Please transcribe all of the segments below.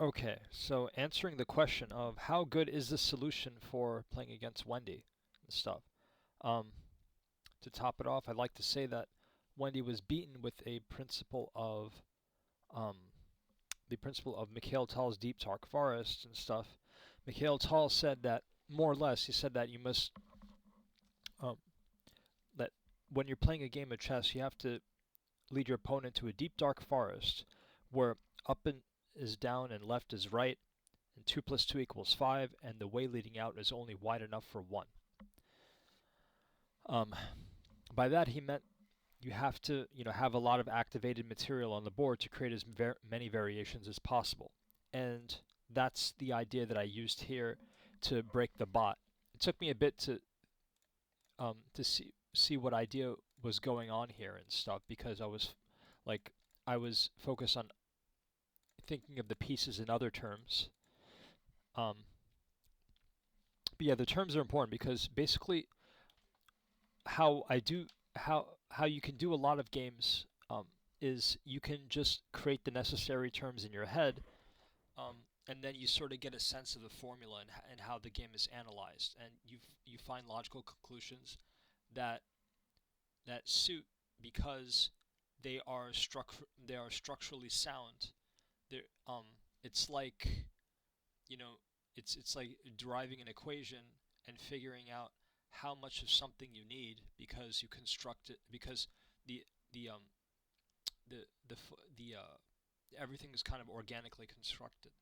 Okay, so answering the question of how good is the solution for playing against Wendy and stuff. Um, to top it off, I'd like to say that Wendy was beaten with a principle of um, the principle of Mikhail Tal's Deep Dark Forest and stuff. Mikhail Tal said that more or less he said that you must um, that when you're playing a game of chess, you have to lead your opponent to a deep dark forest where is down and left is right, and 2 plus 2 equals 5, and the way leading out is only wide enough for 1. Um, by that he meant you have to, have a lot of activated material on the board to create as many variations as possible. And that's the idea that I used here to break the bot. It took me a bit to see what idea was going on here and stuff because like I was focused on thinking of the pieces in other terms. Um, but yeah, the terms are important because basically how I do how you can do a lot of games is you can just create the necessary terms in your head, and then you sort of get a sense of the formula and how the game is analyzed, and you find logical conclusions that suit because they are structurally sound. They're, it's like you know it's like deriving an equation and figuring out how much of something you need because you construct it because the the the everything is kind of organically constructed.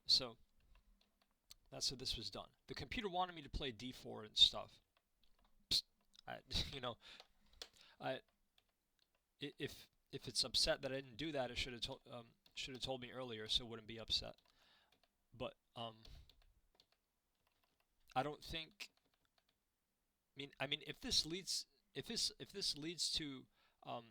So that's how this was done. The computer wanted me to play d4 and stuff. Psst, I, you know, I if it's upset that I didn't do that, it should have told me earlier so it wouldn't be upset. But I don't think. I mean, if this leads to um,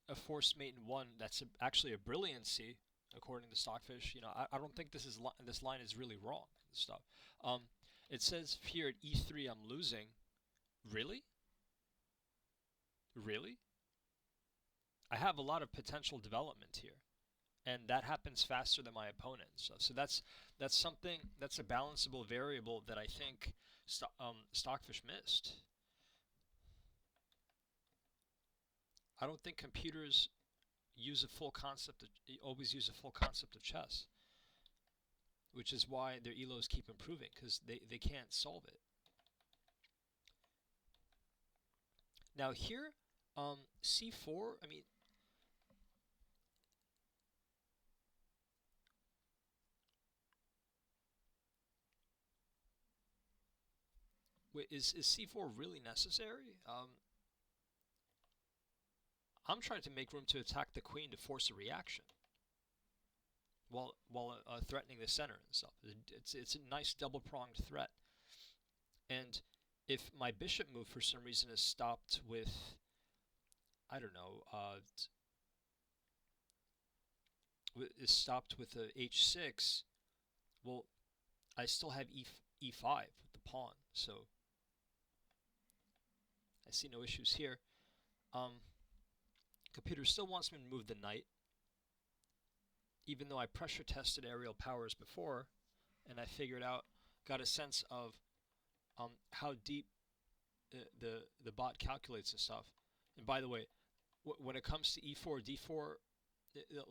a forced mate in one, that's actually a brilliancy according to Stockfish. I don't think this line is really wrong and stuff. Um, it says here at e3 I'm losing. Really? Really? I have a lot of potential development here, and that happens faster than my opponent. So that's something that's a balanceable variable that I think Stockfish missed. I don't think computers always use a full concept of chess, which is why their elos keep improving because they can't solve it. Now here, c4. I mean, wait, is c4 really necessary? I'm trying to make room to attack the queen to force a reaction while threatening the center and stuff. It's a nice double pronged threat. And if my bishop move for some reason is stopped with, I don't know, is stopped with a h6, well, I still have e5 with the pawn, so I see no issues here. Um, Computer still wants me to move the knight, even though I pressure tested aerial powers before, and I got a sense of how deep the bot calculates and stuff. And by the way, when it comes to e4, d4,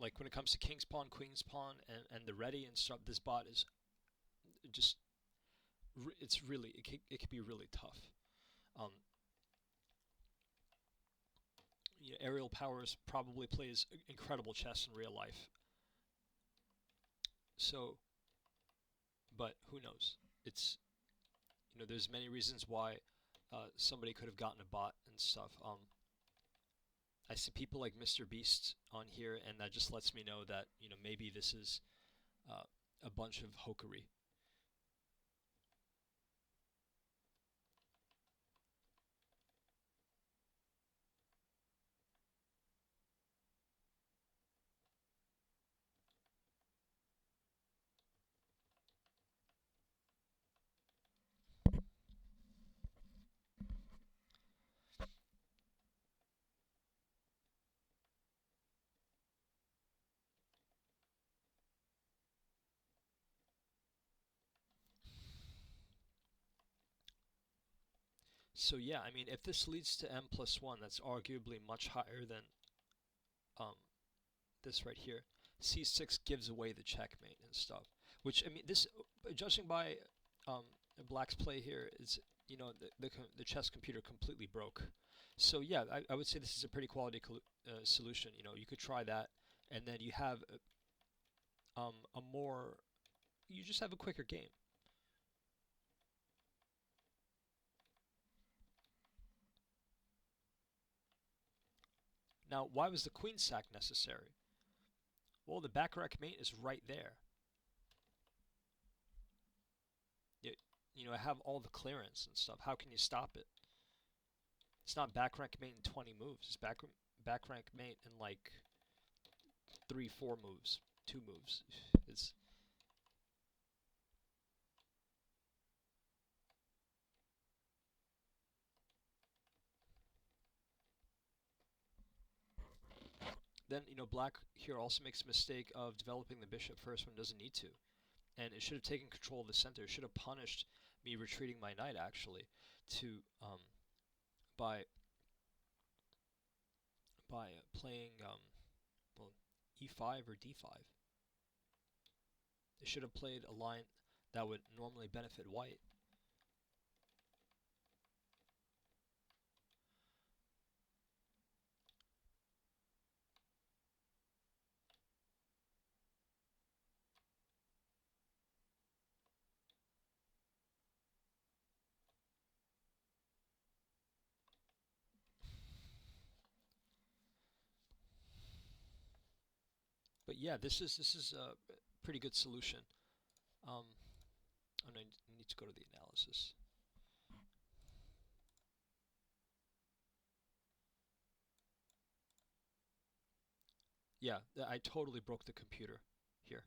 like when it comes to king's pawn, queen's pawn, and the ready and stuff, this bot is just it can be really tough. Um, aerial powers probably plays incredible chess in real life. So, but who knows? It's there's many reasons why somebody could have gotten a bot and stuff. I see people like Mr. Beast on here, and that just lets me know that maybe this is uh, a bunch of hokery. So yeah, I mean, if this leads to m+1, that's arguably much higher than um, this right here. C6 gives away the checkmate and stuff. Which, I mean, this, judging by um, Black's play here, is, the chess computer completely broke. So yeah, I would say this is a pretty quality solution. You could try that, and then you have a more, you just have a quicker game. Now, why was the queen sack necessary? Well, the back rack mate is right there. I have all the clearance and stuff. How can you stop it? It's not back rank mate in 20 moves. It's back rank mate in like 3, 4 moves, 2 moves. It's then Black here also makes a mistake of developing the bishop first when it doesn't need to, and it should have taken control of the center. It should have punished me retreating my knight actually, to by playing well, e5 or d5. It should have played a line that would normally benefit white. But yeah, this is a pretty good solution. Um, oh, no, I need to go to the analysis. Yeah, I totally broke the computer here.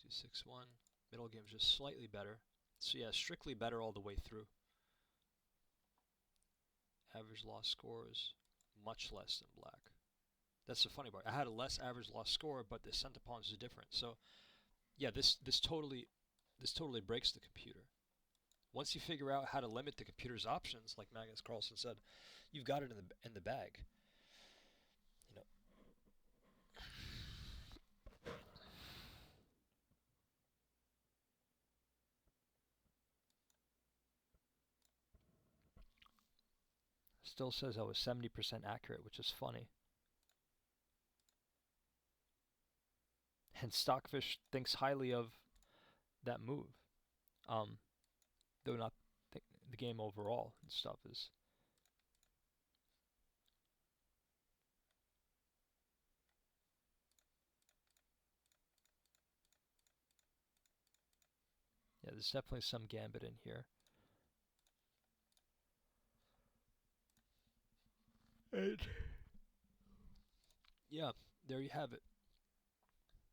2261. Middle game's just slightly better. So yeah, strictly better all the way through. Average loss score is much less than black. That's the funny part. I had a less average loss score, but the center pawns is different. So yeah, this totally breaks the computer. Once you figure out how to limit the computer's options, like Magnus Carlsen said, you've got it in the bag. You know. Still says I was 70% accurate, which is funny. And Stockfish thinks highly of that move. Um, though not the game overall and stuff is. Yeah, there's definitely some gambit in here. And yeah, there you have it.